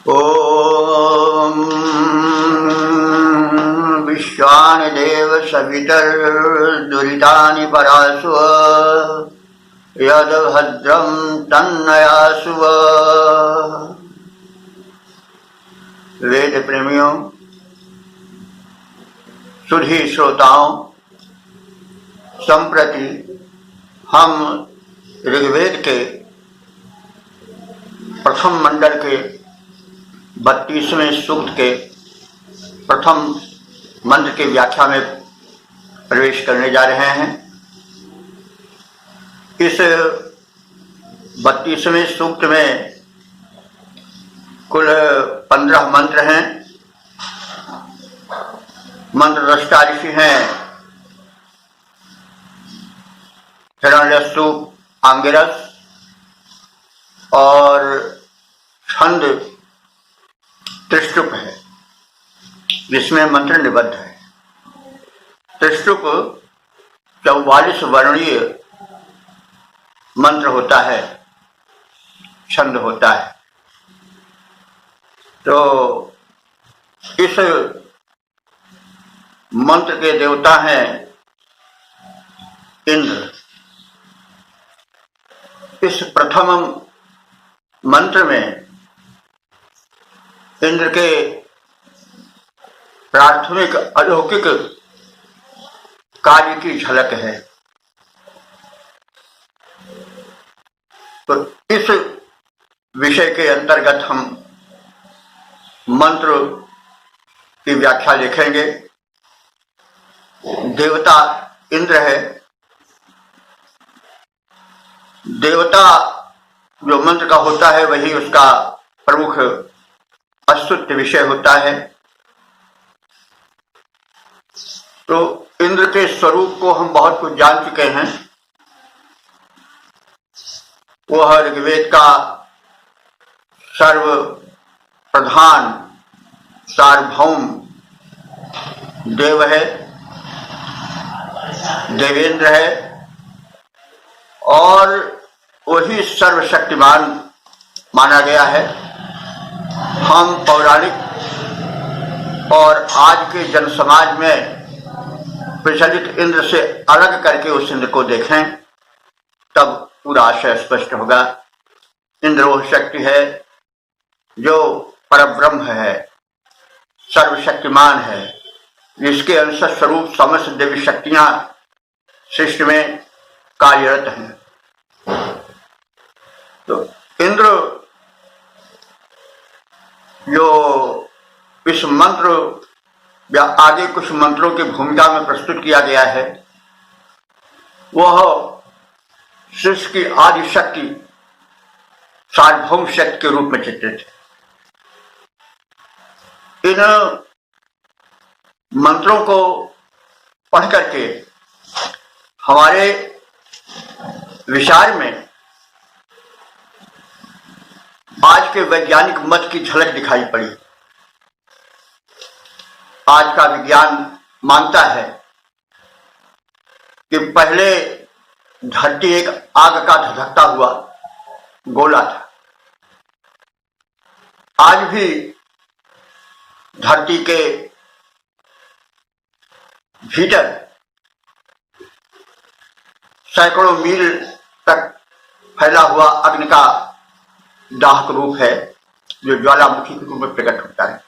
ओम विश्वानि देव सवितर्दुरितानि परासुव यद्भद्रं तन्नयासुव। वेद प्रेमियों, सुधी श्रोताओं, संप्रति हम ऋग्वेद के प्रथम मंडल के 32वें सूक्त के प्रथम मंत्र की व्याख्या में प्रवेश करने जा रहे हैं। इस 32वें सूक्त में कुल 15 मंत्र हैं। मंत्र दृष्टा ऋषि हैं हिरण्यस्तु, आंगिरस और छंद त्रिष्टुप है, जिसमें मंत्र निबद्ध है। त्रिष्टुप 44 वर्णीय मंत्र होता है, छंद होता है। तो इस मंत्र के देवता हैं इंद्र। इस प्रथम मंत्र में इंद्र के प्राथमिक अलौकिक कार्य की झलक है। तो इस विषय के अंतर्गत हम मंत्र की व्याख्या लिखेंगे। देवता इंद्र है। देवता जो मंत्र का होता है वही उसका प्रमुख अस्तुत्य विषय होता है। तो इंद्र के स्वरूप को हम बहुत कुछ जान चुके हैं। वह ऋग्वेद का सर्व प्रधान सार्वभौम देव है, देवेंद्र है और वही सर्वशक्तिमान माना गया है। हम पौराणिक और आज के जनसमाज में प्रचलित इंद्र से अलग करके उस इंद्र को देखें, तब पूरा आशय स्पष्ट होगा। इंद्र वह शक्ति है जो परब्रह्म है, सर्वशक्तिमान है, जिसके अंश स्वरूप समस्त देवी शक्तियां सृष्टि में कार्यरत हैं। तो इंद्र जो इस मंत्र या आगे कुछ मंत्रों की भूमिका में प्रस्तुत किया गया है, वह सृष्टि की आदि शक्ति सार्वभौम शक्ति के रूप में चित्रित है। इन मंत्रों को पढ़ करके हमारे विचार में आज के वैज्ञानिक मत की झलक दिखाई पड़ी। आज का विज्ञान मानता है कि पहले धरती एक आग का धधकता हुआ गोला था। आज भी धरती के भीतर सैकड़ों मील तक फैला हुआ अग्नि का दाहक रूप है, जो ज्वालामुखी के रूप में प्रकट होता है।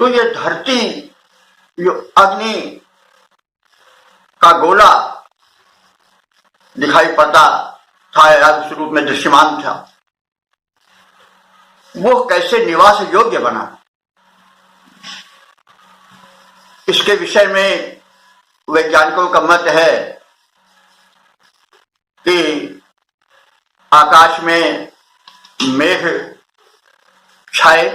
तो ये धरती जो अग्नि का गोला दिखाई पड़ता था या उस रूप में दृश्यमान था, वो कैसे निवास योग्य बना, इसके विषय में वैज्ञानिकों का मत है कि आकाश में मेघ छाए,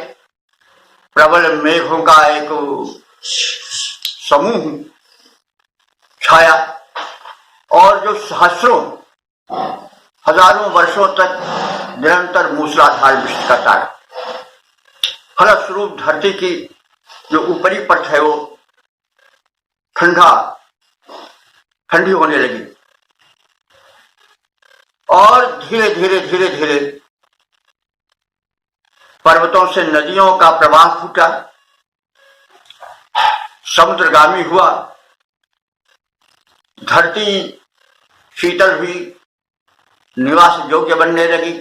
प्रबल मेघों का एक समूह छाया और जो सहस्रों हजारों वर्षों तक निरंतर मूसलाधार वृष्टि करता है। फलस्वरूप धरती की जो ऊपरी परत है वो ठंडी होने लगी और धीरे धीरे पर्वतों से नदियों का प्रवाह फूटा, समुद्रगामी हुआ, धरती शीतल हुई, निवास योग्य बनने लगी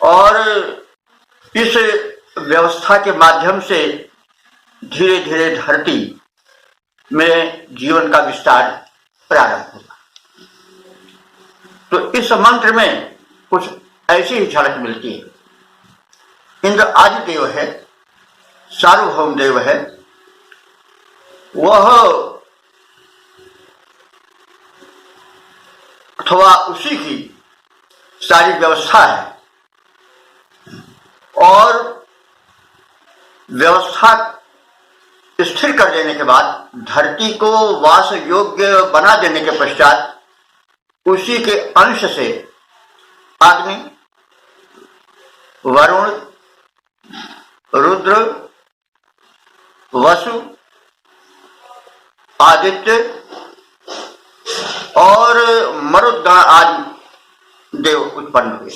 और इस व्यवस्था के माध्यम से धीरे धीरे धरती में जीवन का विस्तार प्रारंभ हुआ। तो इस मंत्र में कुछ ऐसी ही झलक मिलती है। इंद्र आदिदेव है, सार्वभौम देव है, वह अथवा उसी की सारी व्यवस्था है और व्यवस्था स्थिर कर देने के बाद धरती को वास योग्य बना देने के पश्चात उसी के अंश से अग्नि, वरुण, रुद्र, वसु, आदित्य और मरुद्गण आदि देव उत्पन्न हुए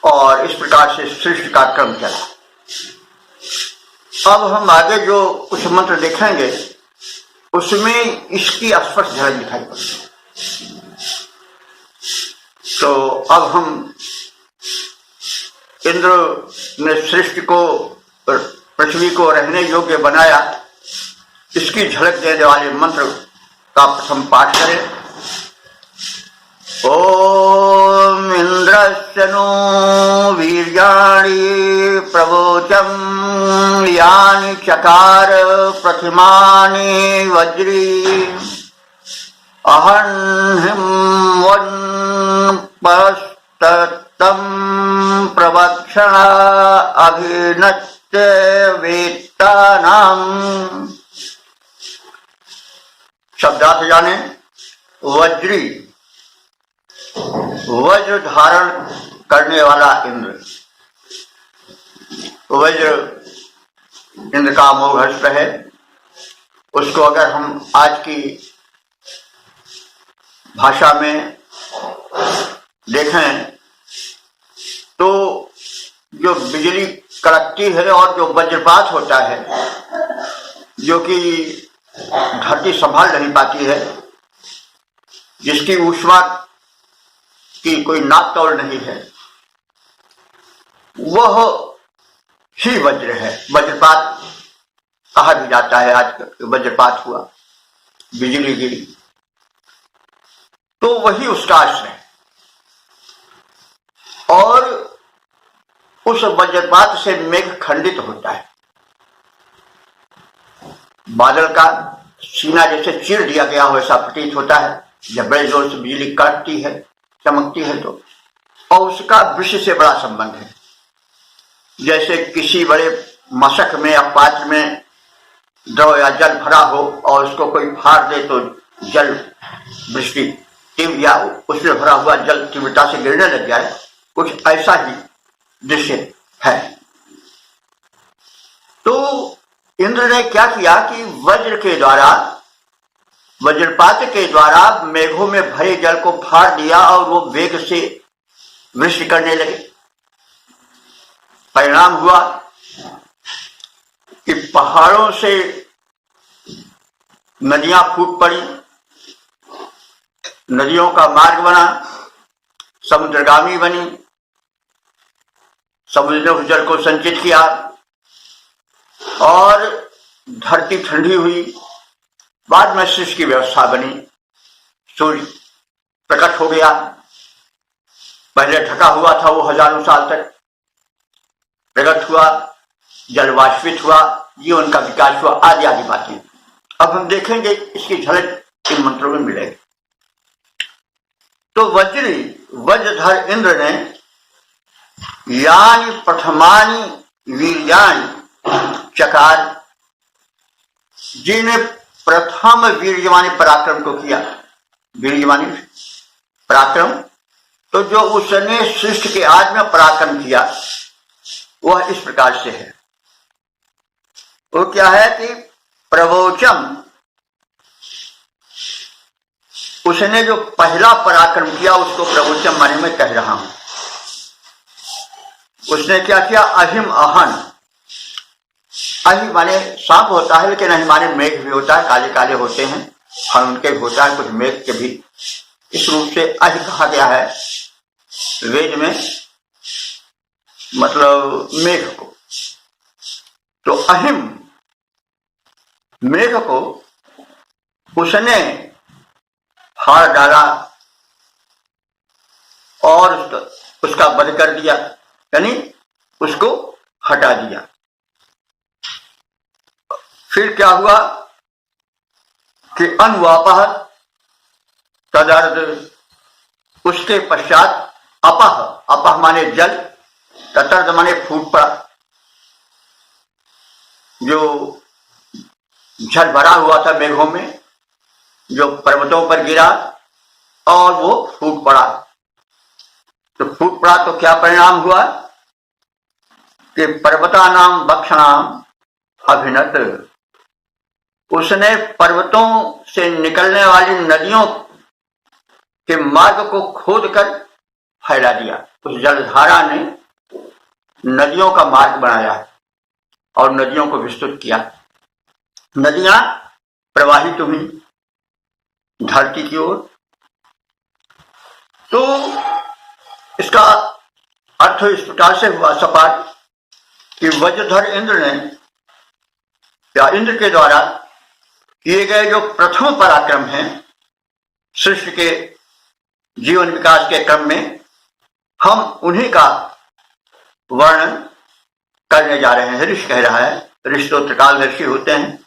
और इस प्रकार से सृष्टि का क्रम चला। अब हम आगे जो कुछ मंत्र देखेंगे उसमें इसकी स्पष्ट झलक दिखाई पड़ती है। तो अब हम इंद्र ने सृष्टि को, पृथ्वी को रहने योग्य बनाया, इसकी झलक देने वाले मंत्र का प्रथम पाठ करें। ओम इंद्रस्य नो वीर्याणि प्रवोचम यानि चकार प्रतिमानि वज्री अहन्हिं वन् पस्ततं प्रवक्षण अभिनत्य वेत्तानां। शब्दार्थ जाने। वज्री, वज्र धारण करने वाला इंद्र। वज्र इंद्र का अमोघ अस्त्र है। उसको अगर हम आज की भाषा में देखें तो जो बिजली कड़कती है और जो वज्रपात होता है, जो कि धरती संभाल नहीं पाती है, जिसकी ऊष्मा की कोई नाप तोल नहीं है, वह ही वज्र है। वज्रपात कहा भी जाता है। आज वज्रपात हुआ, बिजली गिरी, तो वही उसका आश्रय है। और उस वज्रपात से मेघ खंडित होता है। बादल का सीना जैसे चीर दिया गया हो ऐसा प्रतीत होता है जब बड़े जोर से बिजली कड़कती है, चमकती है तो। और उसका विषय से बड़ा संबंध है। जैसे किसी बड़े मशक में या पात्र में द्रव या जल भरा हो और उसको कोई फाड़ दे तो जल वृष्टि तीव्र या उसमें भरा हुआ जल तीव्रता से गिरने लग जाए, कुछ ऐसा ही दृश्य है। तो इंद्र ने क्या किया कि वज्र के द्वारा, वज्रपात के द्वारा मेघों में भरे जल को फाड़ दिया और वो वेग से वृष्टि करने लगे। परिणाम हुआ कि पहाड़ों से नदियां फूट पड़ी, नदियों का मार्ग बना, समुद्रगामी बनी, समुद्र ने जल को संचित किया और धरती ठंडी हुई। बाद में सृष्टि की व्यवस्था बनी, सूर्य प्रकट हो गया। पहले ढका हुआ था वो हजारों साल तक, प्रकट हुआ, जल वाष्पित हुआ, जीवन का विकास हुआ, आदि आदि बातें अब हम देखेंगे। इसकी झलक इन मंत्रों में मिलेगी। तो वज्रधर इंद्र ने यानि प्रथमानि वीर्याणि चकार, जिन्हें प्रथम वीर्यमानी पराक्रम को किया। वीर्यमानी पराक्रम, तो जो उसने सृष्टि के आज में पराक्रम किया वह इस प्रकार से है। वो क्या है कि प्रवोचम, उसने जो पहला पराक्रम किया उसको प्रवचन माने में कह रहा हूं। उसने क्या किया? अहिम अहन। अहि माने सांप होता है, लेकिन अहि माने मेघ भी होता है, काले काले होते हैं, और उनके भी होता है, कुछ मेघ के भी। इस रूप से अहि कहा गया है वेद में, मतलब मेघ को। तो अहिम मेघ को उसने फाड़ डाला और उसका वध कर दिया, यानी उसको हटा दिया। फिर क्या हुआ कि अनुवापह तदर्द, उसके पश्चात अपह, अपह माने जल, तदर्द माने फूट पड़ा, जो जल भरा हुआ था मेघों में, जो पर्वतों पर गिरा और वो फूट पड़ा। तो फूट पड़ा तो क्या परिणाम हुआ कि पर्वता नाम बक्षणाम अभिनत, उसने पर्वतों से निकलने वाली नदियों के मार्ग को खोद कर फैला दिया। उस जलधारा ने नदियों का मार्ग बनाया और नदियों को विस्तृत किया। नदियां प्रवाहित हुई धरती की ओर। तो इसका अर्थ इस प्रकार से हुआ सपाट कि वज्रधर इंद्र ने, या इंद्र के द्वारा किए गए जो प्रथम पराक्रम हैं सृष्टि के जीवन विकास के क्रम में, हम उन्हीं का वर्णन करने जा रहे हैं। ऋषि कह रहा है, ऋषि तो त्रिकालदर्शी होते हैं।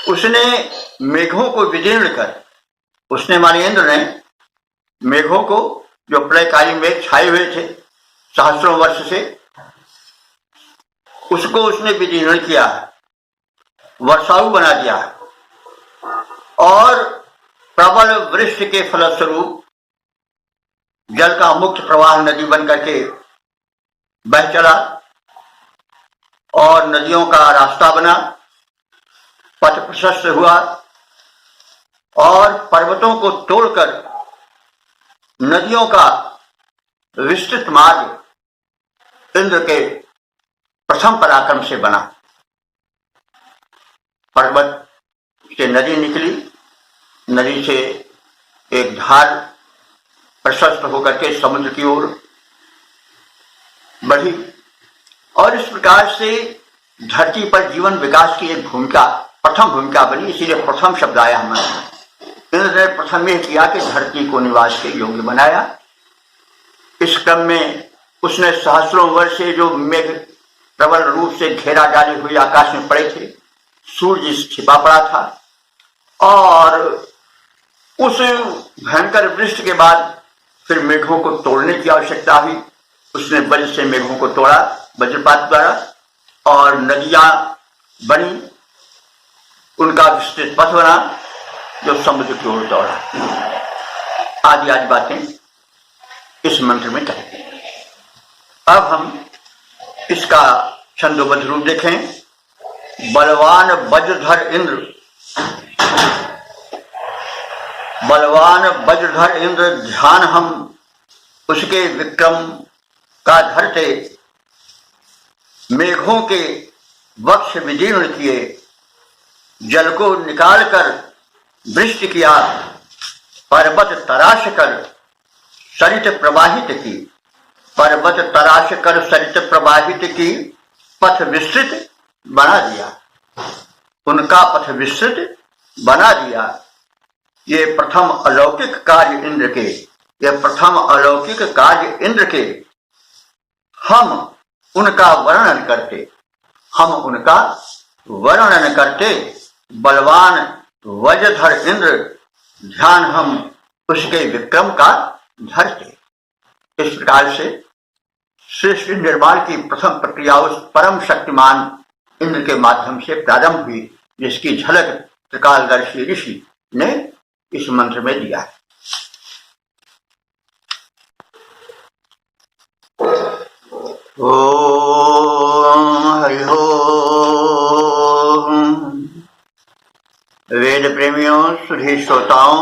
उसने मेघों को विदीर्ण कर, उसने माने इंद्र ने मेघों को, जो प्रलयकाली मेघ छाए हुए थे सहस्रों वर्ष से, उसको उसने विदीर्ण किया, वर्षाऊ बना दिया और प्रबल वृष्टि के फलस्वरूप जल का मुक्त प्रवाह नदी बन करके बह चला और नदियों का रास्ता बना, पथ प्रशस्त हुआ और पर्वतों को तोड़कर नदियों का विस्तृत मार्ग इंद्र के प्रथम पराक्रम से बना। पर्वत से नदी निकली, नदी से एक धार प्रशस्त होकर के समुद्र की ओर बढ़ी और इस प्रकार से धरती पर जीवन विकास की एक भूमिका, प्रथम भूमिका बनी। इसीलिए प्रथम शब्द आया हमारे। इंद्र ने प्रथम यह किया कि धरती को निवास के योग्य बनाया। इस क्रम में उसने सहस्रों वर्ष से जो मेघ प्रबल रूप से घेरा डाले हुए आकाश में पड़े थे, सूर्य छिपा पड़ा था और उस भयंकर वृष्टि के बाद फिर मेघों को तोड़ने की आवश्यकता हुई। उसने वज्र से मेघों को तोड़ा, वज्रपात द्वारा, और नदियां बनी, उनका विस्तृत पथ बना जो समुद्र की ओर दौड़ा। आदि आदि बातें इस मंत्र में कहते हैं। अब हम इसका छंदोबद्ध रूप देखें। बलवान वज्रधर इंद्र, बलवान वज्रधर इंद्र ध्यान हम उसके विक्रम का धरते, मेघों के वक्ष विदीर्ण किए, जल को निकालकर वृष्टि किया, पर्वत तराश कर सरित प्रवाहित की, पर्वत तराश कर सरित प्रवाहित की, पथ विस्तृत बना दिया, उनका पथ विस्तृत बना दिया। ये प्रथम अलौकिक कार्य इंद्र के, ये प्रथम अलौकिक कार्य इंद्र के हम उनका वर्णन करते, हम उनका वर्णन करते। बलवान वज्रधर इंद्र ध्यान हम उसके विक्रम का धरते। इस प्रकार से सृष्टि निर्माण की प्रथम प्रक्रिया उस परम शक्तिमान इंद्र के माध्यम से प्रारंभ हुई, जिसकी झलक त्रिकालदर्शी ऋषि ने इस मंत्र में दिया है। ओम हरि ओम। वेद प्रेमियों, सुधी श्रोताओं,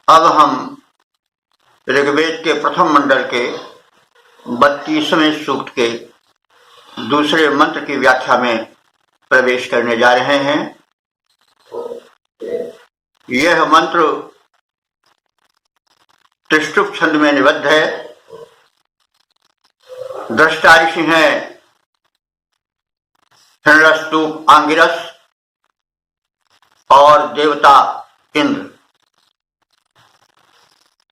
अब हम ऋग्वेद के प्रथम मंडल के 32वें सूक्त के दूसरे मंत्र की व्याख्या में प्रवेश करने जा रहे हैं। यह मंत्र त्रिष्टुप छंद में निबद्ध है। दृष्टा ऋषि हैं हिरण्यस्तूप आंगिरस और देवता इंद्र।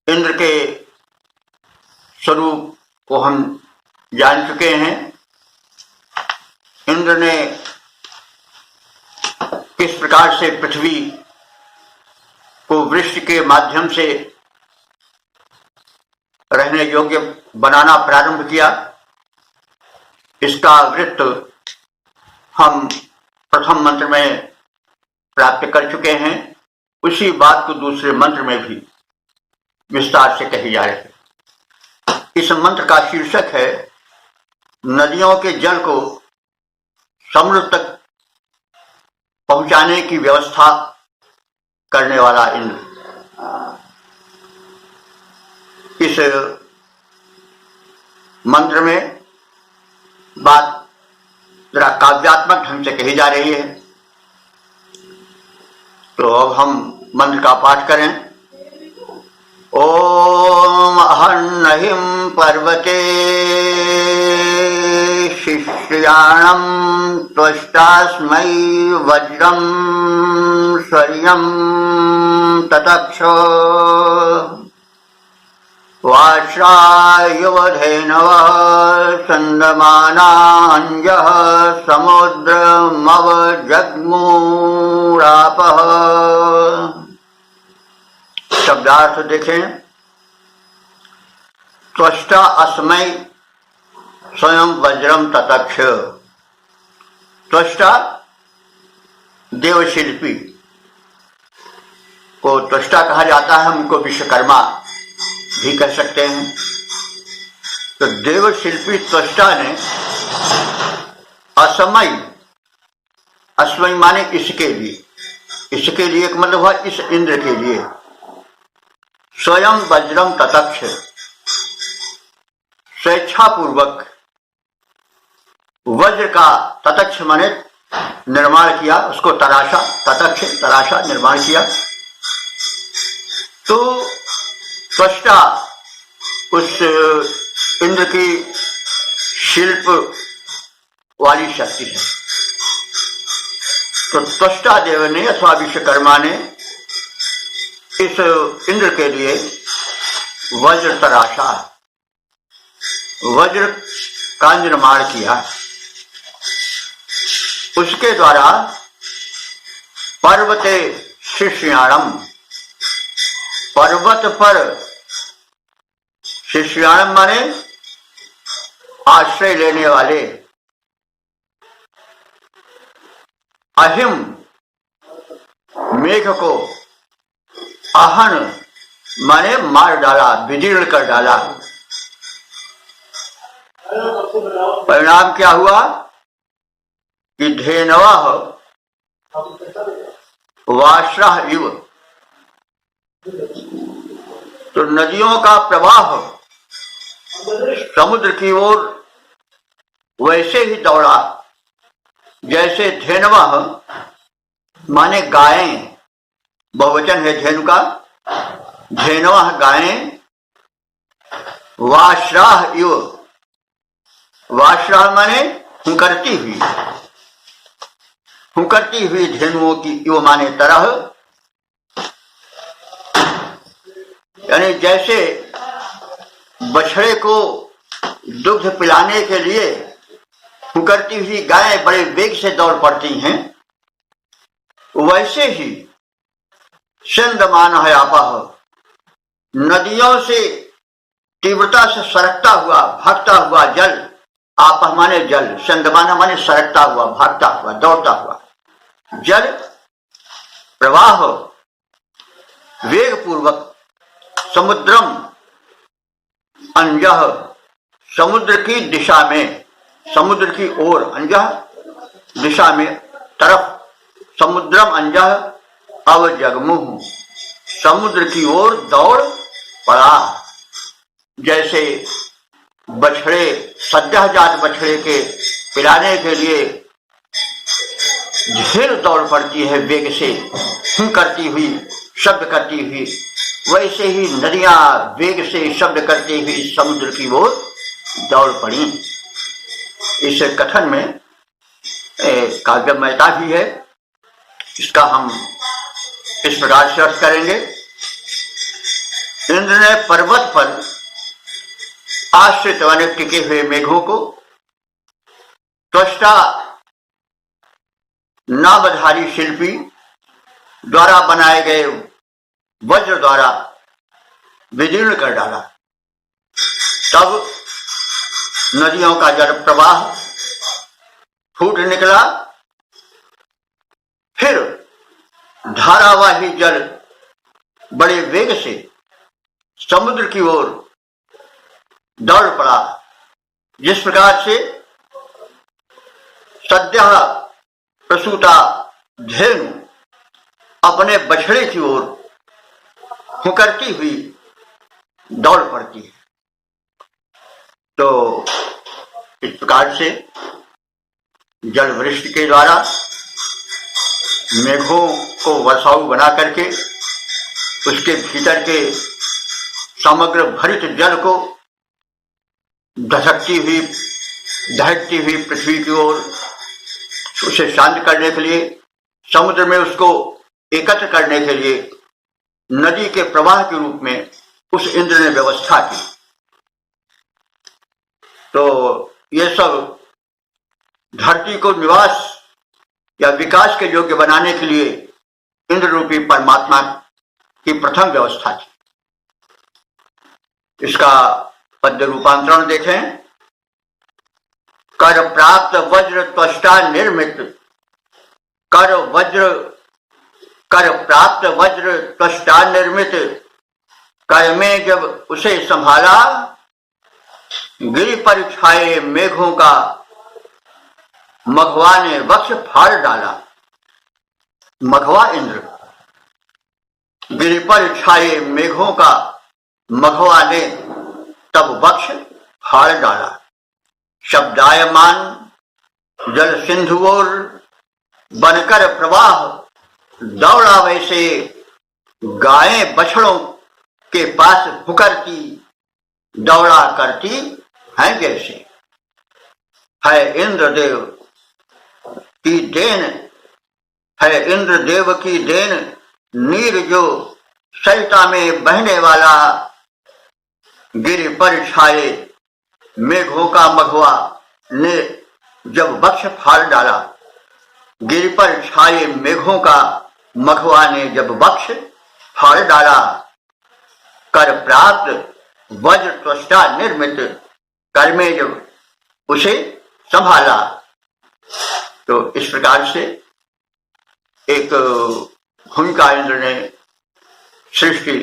इंद्र के स्वरूप को हम जान चुके हैं। इंद्र ने किस प्रकार से पृथ्वी को वृष्टि के माध्यम से रहने योग्य बनाना प्रारंभ किया, इसका वृत्त हम प्रथम मंत्र में प्राप्त कर चुके हैं। उसी बात को दूसरे मंत्र में भी विस्तार से कही जा रही है। इस मंत्र का शीर्षक है नदियों के जल को समुद्र तक पहुंचाने की व्यवस्था करने वाला इंद्र। इस मंत्र में बात जरा काव्यात्मक ढंग से कही जा रही है। तो अब हम मंत्र का पाठ करें। ओम अहन्नहिं पर्वते शिष्याणं त्वष्टास्मै वज्रं स्वर्यं ततक्ष वाश्रायुवधेनव सन्दमानाञ्जः समुद्रमवजग्मुरापः। शब्दार्थ देखें। त्वष्टा अस्मै स्वयं वज्रम ततक्ष। त्वष्टा देवशिल्पी को त्वष्टा कहा जाता है, हमको विश्वकर्मा भी कह सकते हैं। तो देवशिल्पी त्वष्टा ने असमय, असमय माने इसके लिए एक मतलब हुआ इस इंद्र के लिए, स्वयं वज्रम ततक्ष, स्वेच्छापूर्वक वज्र का ततक्ष माने निर्माण किया, उसको तराशा, ततक्ष तराशा निर्माण किया। तो त्वष्टा उस इंद्र की शिल्प वाली शक्ति है। तो त्वष्टा देव ने अथवा विश्वकर्मा ने इस इंद्र के लिए वज्र तराशा, वज्र का निर्माण किया। उसके द्वारा पर्वते शिष्याणम, पर्वत पर, शिष्याणम माने आश्रय लेने वाले, अहिम मेघ को, आहन माने मार डाला, विदीर्ण कर डाला। परिणाम क्या हुआ कि धेनवः वाश्रः इव, तो नदियों का प्रवाह समुद्र की ओर वैसे ही दौड़ा जैसे धेनवः माने गायें, बहुवचन है धेनु का, धेनवः गायें, वाश्राह इव, वाश्राह माने हुंकरती हुई धेनुओं की, इव माने तरह, यानी जैसे बछड़े को दुग्ध पिलाने के लिए हुंकरती हुई गायें बड़े वेग से दौड़ पड़ती हैं, वैसे ही संदमान है आपह, नदियों से तीव्रता से सरकता हुआ, भागता हुआ जल, आपह माने जल, संदमान माने सरकता हुआ, भागता हुआ, दौड़ता हुआ जल प्रवाह वेग पूर्वक समुद्रम अंजह, समुद्र की दिशा में, समुद्र की ओर, अंजह दिशा में, तरफ समुद्रम अंजह अवजगमुहु, समुद्र की ओर दौड़ पड़ा। जैसे बछड़े, सद्यजात बछड़े के पिलाने के लिए ढेर दौड़ पड़ती है वेग से, करती हुई, शब्द करती हुई, वैसे ही नदियां वेग से शब्द करती हुई समुद्र की ओर दौड़ पड़ी। इस कथन में काव्यमयता भी है। इसका हम इस प्रकार से अर्थ करेंगे। इंद्र ने पर्वत पर आश्रित बने टिके हुए मेघों को त्वष्टा नामधारी शिल्पी द्वारा बनाए गए वज्र द्वारा विदीर्ण कर डाला। तब नदियों का जल प्रवाह फूट निकला, फिर धारावाही जल बड़े वेग से समुद्र की ओर दौड़ पड़ा। जिस प्रकार से सद्य प्रसूता धेनु अपने बछड़े की ओर हुंकरती हुई दौड़ पड़ती है, तो इस प्रकार से जल वृष्टि के द्वारा मेघों को वर्षाऊ बना करके उसके भीतर के समग्र भरित जल को धसकती हुई, दहकती हुई पृथ्वी की ओर उसे शांत करने के लिए, समुद्र में उसको एकत्र करने के लिए नदी के प्रवाह के रूप में उस इंद्र ने व्यवस्था की। तो ये सब धरती को निवास या विकास के योग्य बनाने के लिए इंद्र रूपी परमात्मा की प्रथम व्यवस्था थी। इसका पद्य रूपांतरण देखें। कर प्राप्त वज्र त्वष्टा निर्मित, कर प्राप्त वज्र त्वष्टा निर्मित, कर में जब उसे संभाला, गिरि पर छाए मेघों का मघवा ने वक्ष फाड़ डाला। मघवा इंद्र, गिरि पर छाए मेघों का मघवा ने तब वक्ष फाड़ डाला। शब्दायमान जल सिंधु ओर बनकर प्रवाह दौड़ा, वैसे गायें बछड़ों के पास हुकरती दौड़ा करती हैं जैसे। है इंद्रदेव की देन, है इंद्रदेव की देन, नीर जो सरिता में बहने वाला, गिरि पर छाए मेघों का मघवा ने जब वक्ष फाड़ डाला। गिरि पर छाए मेघों का मघवा ने जब वक्ष फाड़ डाला। कर प्राप्त वज्र त्वष्टा निर्मित, कर में जब उसे संभाला। तो इस प्रकार से एक भूमिका इंद्र ने सृष्टि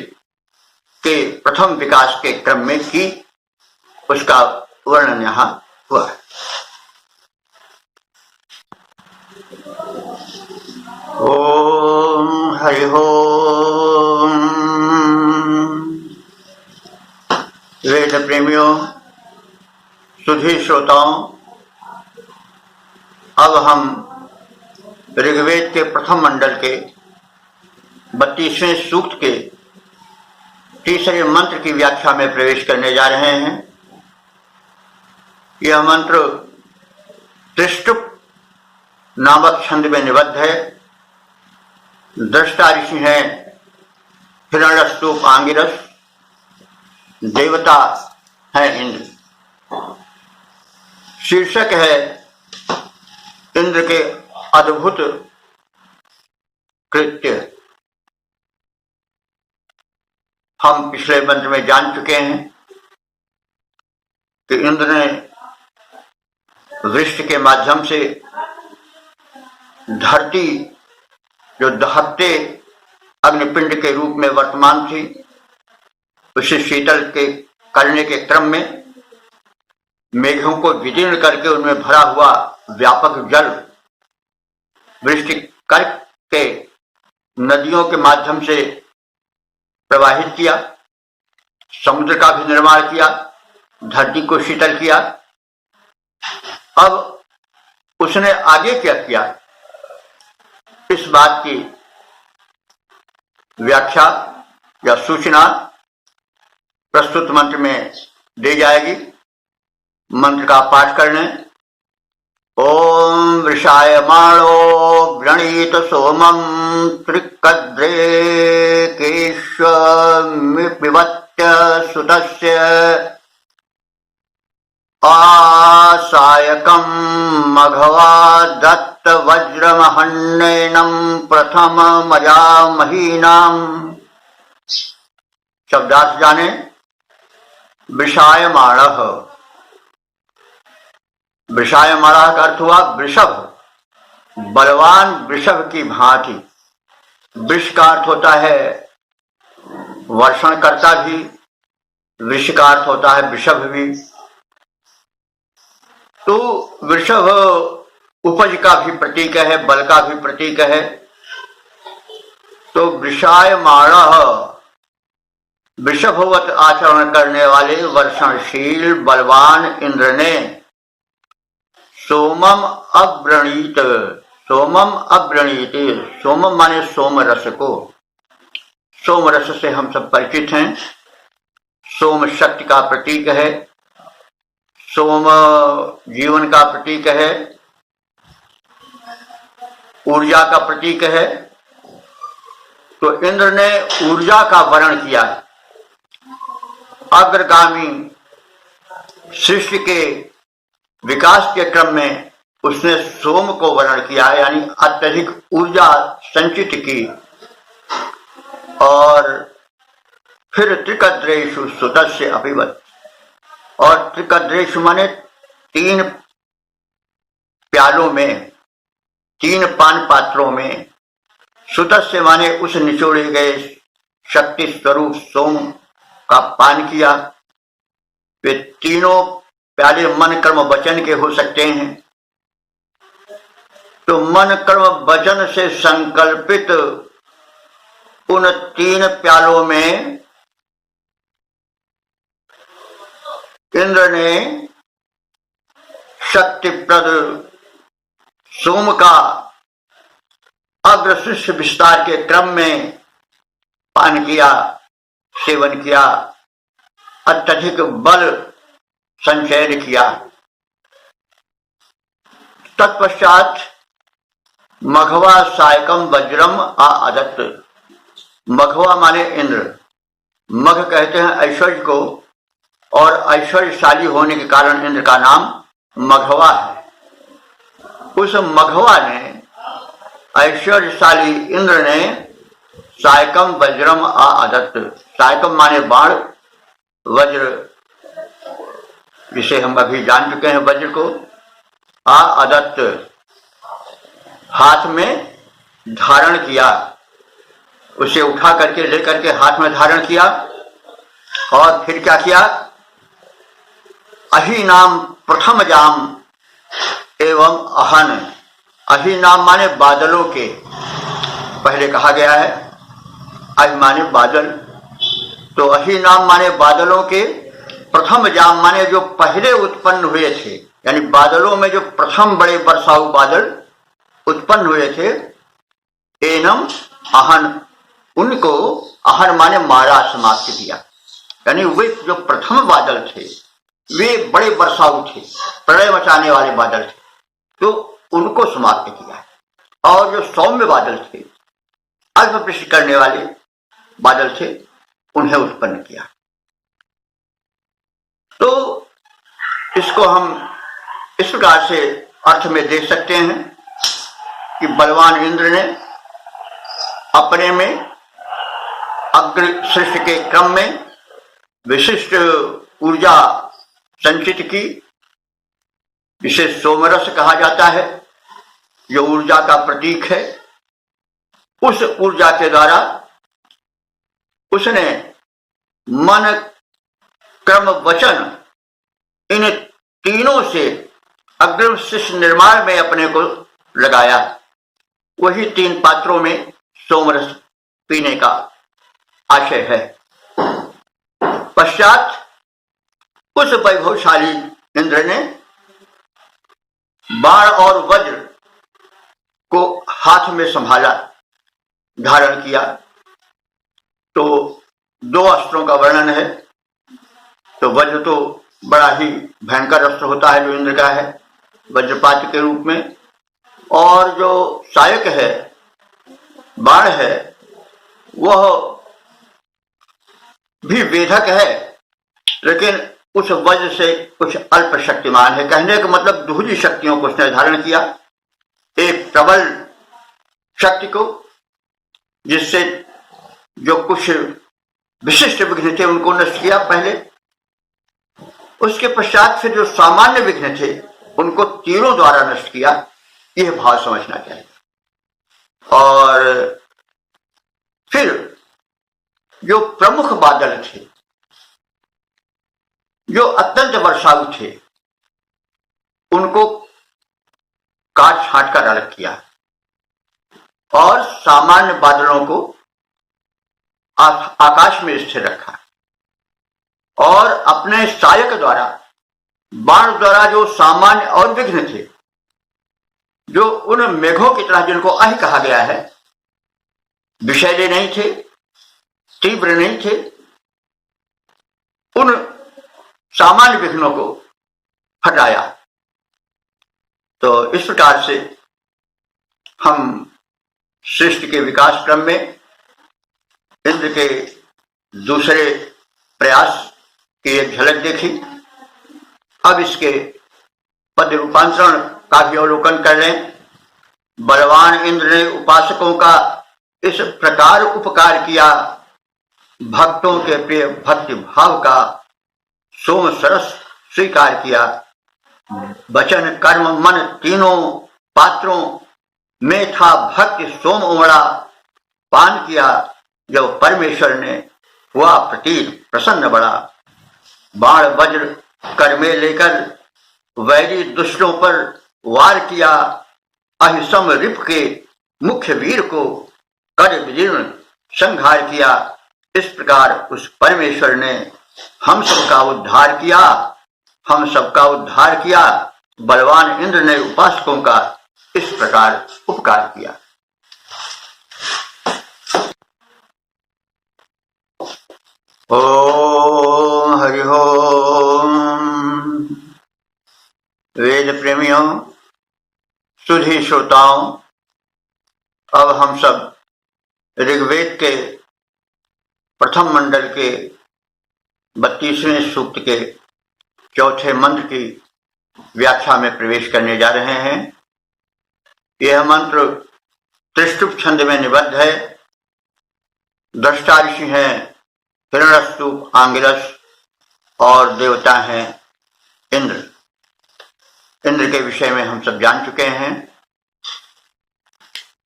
के प्रथम विकास के क्रम में की, उसका वर्णन यहां हुआ है। ओम हरि ओम। वेद प्रेमियों, सुधी श्रोताओं, अब हम ऋग्वेद के प्रथम मंडल के 32वें सूक्त के तीसरे मंत्र की व्याख्या में प्रवेश करने जा रहे हैं। यह मंत्र त्रिष्टुप नामक छंद में निबद्ध है। दृष्टा ऋषि हैं हिरण्यस्तूप आंगिरस, देवता है इंद्र। शीर्षक है इंद्र के अद्भुत कृत्य। हम पिछले मंत्र में जान चुके हैं कि इंद्र ने वृष्टि के माध्यम से धरती, जो दहकते अग्निपिंड के रूप में वर्तमान थी, उसे शीतल के करने के क्रम में मेघों को विदीर्ण करके उनमें भरा हुआ व्यापक जल वृष्टि कर के नदियों के माध्यम से प्रवाहित किया, समुद्र का भी निर्माण किया, धरती को शीतल किया। अब उसने आगे क्या किया, इस बात की व्याख्या या सूचना प्रस्तुत मंत्र में दी जाएगी। मंत्र का पाठ करने। ओम वृषायमाणो वृणीत सोमं त्रिकद्रे केशमिवत्य सुतस्य आसायकं मघवा दत्त वज्रमहन्नेनं प्रथम मजामहीनाम्। शब्दार्थ जाने। वृषायमाणः, वृषायमाणः का अर्थ हुआ वृषभ, बलवान वृषभ की भांति। वृष का अर्थ होता है वर्षण करता भी, वृष का अर्थ होता है वृषभ भी। तो वृषभ उपज का भी प्रतीक है, बल का भी प्रतीक है। तो वृषायमाणः, वृषभवत आचरण करने वाले वर्षणशील बलवान इंद्र ने सोमम अव्रणीत, सोमम अव्रणीत, सोमम माने सोम रस को। सोम रस से हम सब परिचित हैं। सोम शक्ति का प्रतीक है, सोम जीवन का प्रतीक है, ऊर्जा का प्रतीक है। तो इंद्र ने ऊर्जा का वर्ण किया है। अग्रगामी सृष्टि के विकास के क्रम में उसने सोम को वर्ण किया, यानी अत्यधिक ऊर्जा संचित की। और फिर त्रिकद्रेषु सुतस्य अपिवत्, और त्रिकद्रेषु माने तीन प्यालों में, तीन पान पात्रों में, सुतस्य माने उस निचोड़े गए शक्ति स्वरूप सोम का पान किया। वे तीनों प्याले मन कर्म वचन के हो सकते हैं। तो मन कर्म वचन से संकल्पित उन तीन प्यालों में इंद्र ने शक्तिप्रद सोम का अग्रशिष्य विस्तार के क्रम में पान किया, सेवन किया, अत्यधिक बल संचयन किया। तत्पश्चात मघवा सायकम वज्रम आदत्त। मघवा माने इंद्र, मघ कहते हैं ऐश्वर्य को, और ऐश्वर्यशाली होने के कारण इंद्र का नाम मघवा है। उस मघवा ने, ऐश्वर्यशाली इंद्र ने सायकम वज्रम आदत्त। सायकम माने बाण, वज्र जिसे हम अभी जान चुके हैं वज्र को, आदत्त हाथ में धारण किया। उसे उठा करके लेकर के हाथ में धारण किया। और फिर क्या किया, अहि नाम प्रथम जाम एवं अहन। अहि नाम माने बादलों के, पहले कहा गया है। अहि माने बादल, तो अहि नाम माने बादलों के। प्रथम जाम माने जो पहले उत्पन्न हुए थे, यानी बादलों में जो प्रथम बड़े वर्षाऊ बादल उत्पन्न हुए थे। एनम अहन, उनको अहन माने मारा, समाप्त किया। यानी वे जो प्रथम बादल थे वे बड़े वर्षाऊ थे, प्रलय मचाने वाले बादल थे, तो उनको समाप्त किया। और जो सौम्य बादल थे, अल्प वृष्टि करने वाले बादल थे, उन्हें उत्पन्न किया। तो इसको हम इस प्रकार से अर्थ में देख सकते हैं कि बलवान इंद्र ने अपने में अग्र सृष्टि के क्रम में विशिष्ट ऊर्जा संचित की, जिसे सोमरस कहा जाता है, जो ऊर्जा का प्रतीक है। उस ऊर्जा के द्वारा उसने मन कर्म वचन इन तीनों से अग्र शिष्य निर्माण में अपने को लगाया। वही 3 पात्रों में सोमरस पीने का आशय है। पश्चात उस वैभवशाली इंद्र ने बाण और वज्र को हाथ में संभाला, धारण किया। तो 2 अस्त्रों का वर्णन है। तो वज्र तो बड़ा ही भयंकर अस्त्र होता है जो इंद्र का है, वज्रपात के रूप में, और जो सायक है, बाण है, वह भी वेधक है, लेकिन उस वज्र से कुछ अल्प शक्तिमान है। कहने का मतलब दूसरी शक्तियों को उसने धारण किया, एक प्रबल शक्ति को, जिससे जो कुछ विशिष्ट विघ्न थे उनको नष्ट किया पहले। उसके पश्चात फिर जो सामान्य विघ्न थे उनको तीरों द्वारा नष्ट किया। यह भाव समझना चाहिए। और फिर जो प्रमुख बादल थे, जो अत्यंत वर्षालु थे, उनको काट छांट कर अलग किया और सामान्य बादलों को आकाश में स्थिर रखा और अपने सायक द्वारा, बाण द्वारा जो सामान्य और विघ्न थे, जो उन मेघों की तरह जिनको अहि कहा गया है, विषैले नहीं थे, तीव्र नहीं थे, उन सामान्य विघ्नों को हटाया। तो इस प्रकार से हम सृष्टि के विकास क्रम में इंद्र के दूसरे प्रयास की एक झलक देखी। अब इसके पद रूपांतरण का भी अवलोकन कर लें। बलवान इंद्र ने उपासकों का इस प्रकार उपकार किया, भक्तों के प्रिय भक्ति भाव का सोम सरस स्वीकार किया। वचन कर्म मन तीनों पात्रों में था भक्ति सोम उमड़ा, पान किया जब परमेश्वर ने हुआ प्रतीत प्रसन्न बड़ा। बाण वज्र कर में लेकर वैरी दुष्टों पर वार किया, अहिसम रिप के मुख्य वीर को कर विदीर्ण संहार किया। इस प्रकार उस परमेश्वर ने हम सबका उद्धार किया, हम सबका उद्धार किया। बलवान इंद्र ने उपासकों का इस प्रकार उपकार किया। ओम हरि ओम। वेद प्रेमियों, सुधी श्रोताओं, अब हम सब ऋग्वेद के प्रथम मंडल के 32वें सूक्त के चौथे मंत्र की व्याख्या में प्रवेश करने जा रहे हैं। यह मंत्र त्रिष्टुप छंद में निबद्ध है। दृष्टा ऋषि हैं हिरण्यस्तुप, आंगिरस, और देवता हैं इंद्र। इंद्र के विषय में हम सब जान चुके हैं।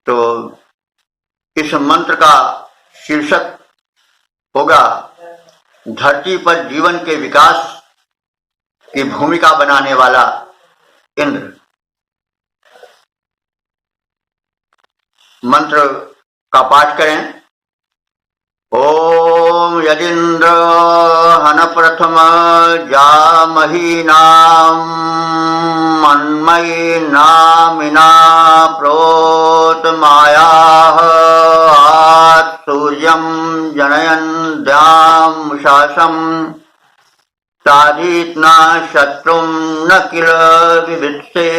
तो इस मंत्र का शीर्षक होगा धरती पर जीवन के विकास की भूमिका बनाने वाला इंद्र। मंत्र का पाठ करें। ओम यदिन्द्र हन प्रथम जामहीनां मन्मयी नामिना प्रोत मायाः सूर्यं जनयन् द्यामुषासं साधीत्ना शत्रुं न किल विवित्से।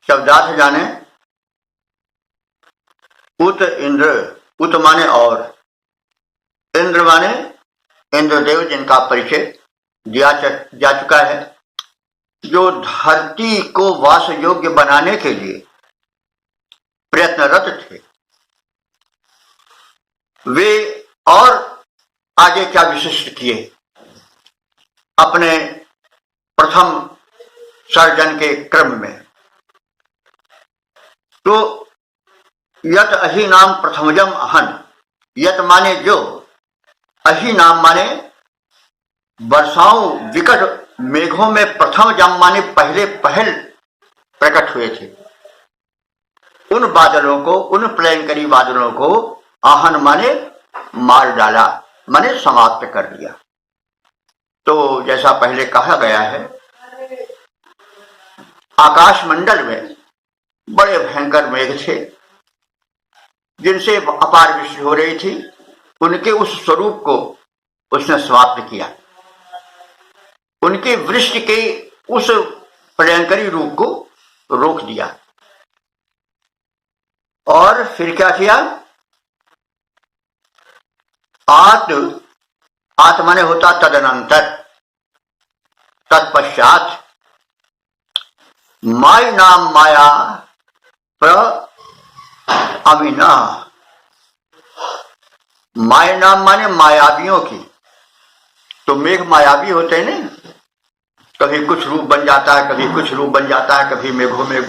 शब्दार्थ जाने। उत इंद्र, उत माने और, इंद्र माने इंद्रदेव जिनका परिचय जा चुका है, जो धरती को वास योग्य बनाने के लिए प्रयत्नरत थे। वे और आगे क्या विशिष्ट किए अपने प्रथम सर्जन के क्रम में। तो यत अहि नाम प्रथमजम अहन। यत माने जो, अहि नाम माने वर्षाओं विकट मेघों में प्रथम जम माने पहले पहल प्रकट हुए थे, उन बादलों को, उन प्रलयंकारी बादलों को आहन माने मार डाला, माने समाप्त कर दिया। तो जैसा पहले कहा गया है, आकाश मंडल में बड़े भयंकर मेघ थे जिनसे अपार वृष्टि हो रही थी, उनके उस स्वरूप को उसने समाप्त किया, उनके वृष्टि के उस प्रलयंकारी रूप को रोक दिया। और फिर क्या किया? आत्मा ने होता तदनंतर, तत्पश्चात माय नाम माया प्र अमीना। माय नाम माने मायावियों की। तो मेघ मायावी होते हैं ना, कभी कुछ रूप बन जाता है, कभी कुछ रूप बन जाता है, कभी मेघों में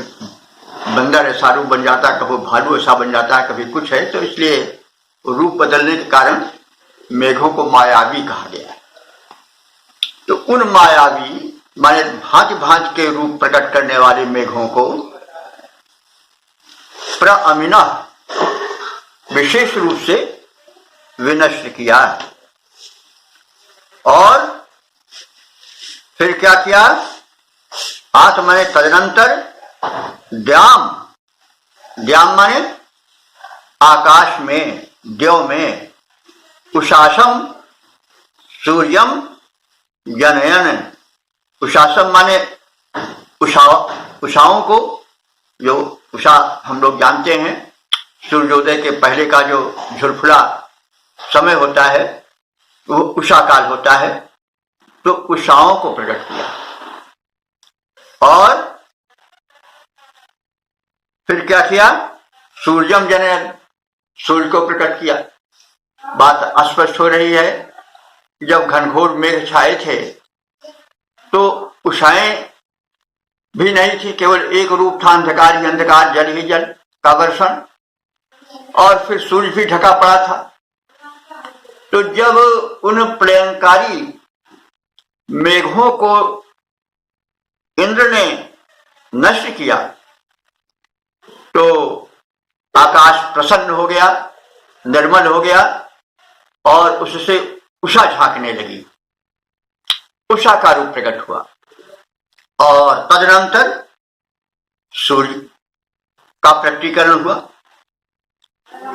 बंदर ऐसा रूप बन जाता है, कभी भालू ऐसा बन जाता है, कभी कुछ है। तो इसलिए रूप बदलने के कारण मेघों को मायावी कहा गया है। तो उन मायावी माने भांति भांति के रूप प्रकट करने वाले मेघों को प्रअमीना विशेष रूप से विनष्ट किया। और फिर क्या किया? आत्मा ने तदनंतर द्याम, द्याम माने आकाश में, द्यो में, उषासम सूर्यम जनयन। उषासम माने उषाओं को, जो उषा हम लोग जानते हैं, सूर्योदय के पहले का जो झुरफुला समय होता है वो उषा काल होता है। तो उषाओं को प्रकट किया। और फिर क्या किया? सूर्यम जनयन, सूर्य को प्रकट किया। बात स्पष्ट हो रही है, जब घनघोर मेघ छाए थे तो उषाएं भी नहीं थी, केवल एक रूप था, अंधकार ही अंधकार, जल ही जल का वर्षण, और फिर सूर्य भी ढका पड़ा था। तो जब उन प्रलयंकारी मेघों को इंद्र ने नष्ट किया तो आकाश प्रसन्न हो गया, निर्मल हो गया, और उससे उषा झांकने लगी, उषा का रूप प्रकट हुआ। और तदनंतर सूर्य का प्रकटीकरण हुआ।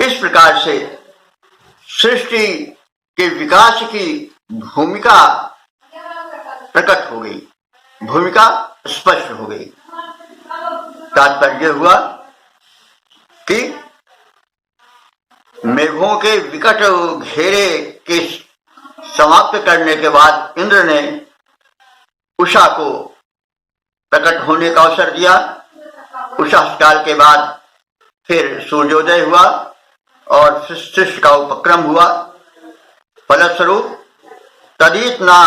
इस प्रकार से सृष्टि के विकास की भूमिका प्रकट हो गई, भूमिका स्पष्ट हो गई। तात्पर्य हुआ कि मेघों के विकट घेरे के समाप्त करने के बाद इंद्र ने उषा को प्रकट होने का अवसर दिया। उषा काल के बाद फिर सूर्योदय हुआ और सृष्टि का उपक्रम हुआ। फलस्वरूप तदित ना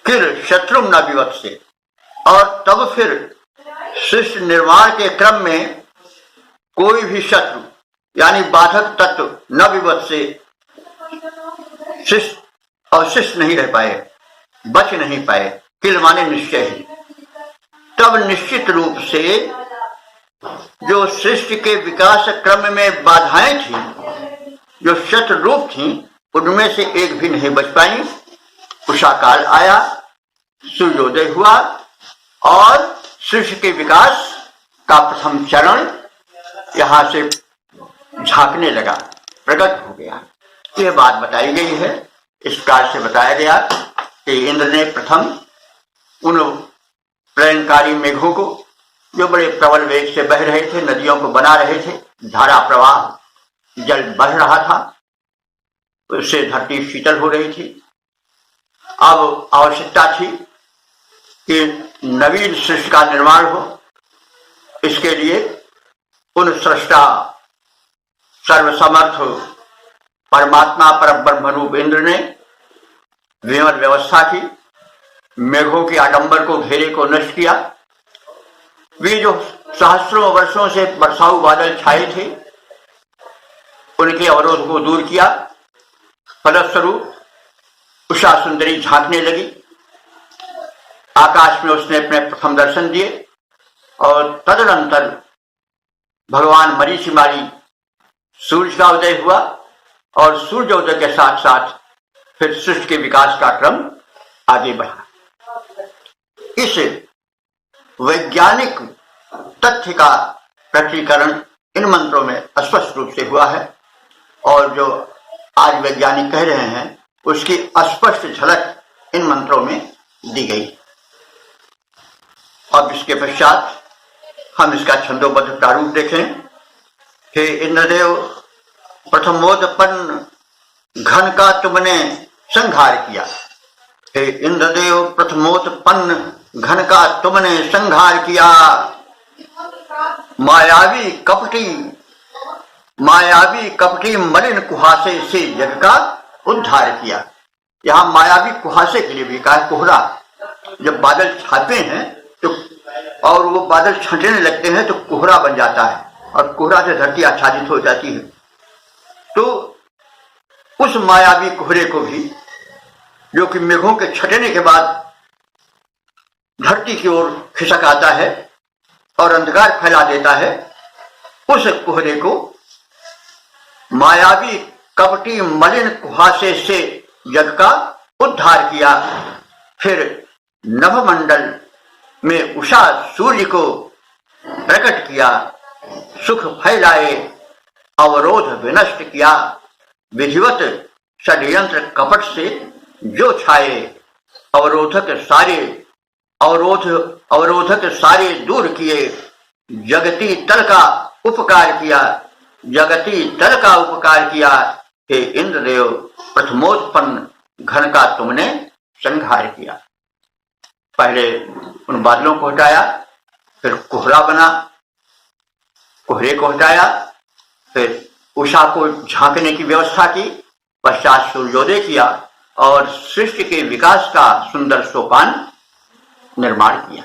किर शत्रु न विवत्से, और तब फिर सृष्टि निर्माण के क्रम में कोई भी शत्रु यानी बाधक तत्व न विवत्से, अवशिष्ट नहीं रह पाए, बच नहीं पाए। किल माने निश्चय ही। तब निश्चित रूप से जो सृष्टि के विकास क्रम में बाधाएं थी, जो शत्रु रूप थी, उनमें से एक भी नहीं बच पाई। उषा काल आया, सूर्योदय हुआ और सृष्टि के विकास का प्रथम चरण यहां से झांकने लगा, प्रकट हो गया। यह बात बताई गई है। इस प्रकार से बताया गया कि इंद्र ने प्रथम उन प्रलयंकारी मेघों को, जो बड़े प्रबल वेग से बह रहे थे, नदियों को बना रहे थे, धारा प्रवाह जल बह रहा था, उससे धरती शीतल हो रही थी। अब आवश्यकता थी कि नवीन सृष्टि का निर्माण हो। इसके लिए उन सृष्टा सर्वसमर्थ परमात्मा परब्रह्म रूप इंद्र ने विमल व्यवस्था की, मेघों के आडंबर को, घेरे को नष्ट किया। वे जो सहस्रों वर्षों से बरसाऊ बादल छाए थे, उनके अवरोध को दूर किया। फलस्वरूप उषा सुंदरी झांकने लगी। आकाश में उसने अपने प्रथम दर्शन दिए और तदनंतर भगवान मरीचिमारी सूर्य का उदय हुआ और सूर्योदय के साथ साथ फिर सृष्टि के विकास का क्रम आगे बढ़ा। इस वैज्ञानिक तथ्य का प्रकटीकरण इन मंत्रों में स्पष्ट रूप से हुआ है और जो आज वैज्ञानिक कह रहे हैं उसकी स्पष्ट झलक इन मंत्रों में दी गई। अब इसके पश्चात हम इसका छंदोबद्ध प्रारूप देखें। हे इंद्रदेव, प्रथमोत्पन्न घन का तुमने संहार किया। हे इंद्रदेव, प्रथमोत्पन्न घन का तुमने संहार किया। मायावी कपटी मलिन कुहासे से जग का उद्धार किया। यहाँ मायावी कुहासे के लिए भी कहा, कोहरा जब बादल छाते हैं तो और वो बादल छंटने लगते हैं तो कोहरा बन जाता है और कोहरा से धरती आच्छादित हो जाती है। तो उस मायावी कोहरे को भी, जो कि मेघों के छटने के बाद धरती की ओर खिसक आता है और अंधकार फैला देता है, उस कोहरे को मायावी कपटी मलिन कुहासे से जग का उद्धार किया। फिर नभमंडल में उषा सूर्य को प्रकट किया। सुख फैलाए, अवरोध विनष्ट किया। विधिवत षड्यंत्र कपट से जो छाए, अवरोधक सारे दूर किए। जगती तल का उपकार किया। हे इंद्रदेव, प्रथमोत्पन्न घन का तुमने संहार किया। पहले उन बादलों को हटाया, फिर कोहरा बना, कोहरे को हटाया, फिर उषा को झांकने की व्यवस्था की, पश्चात सूर्योदय किया और सृष्टि के विकास का सुंदर सोपान निर्माण किया।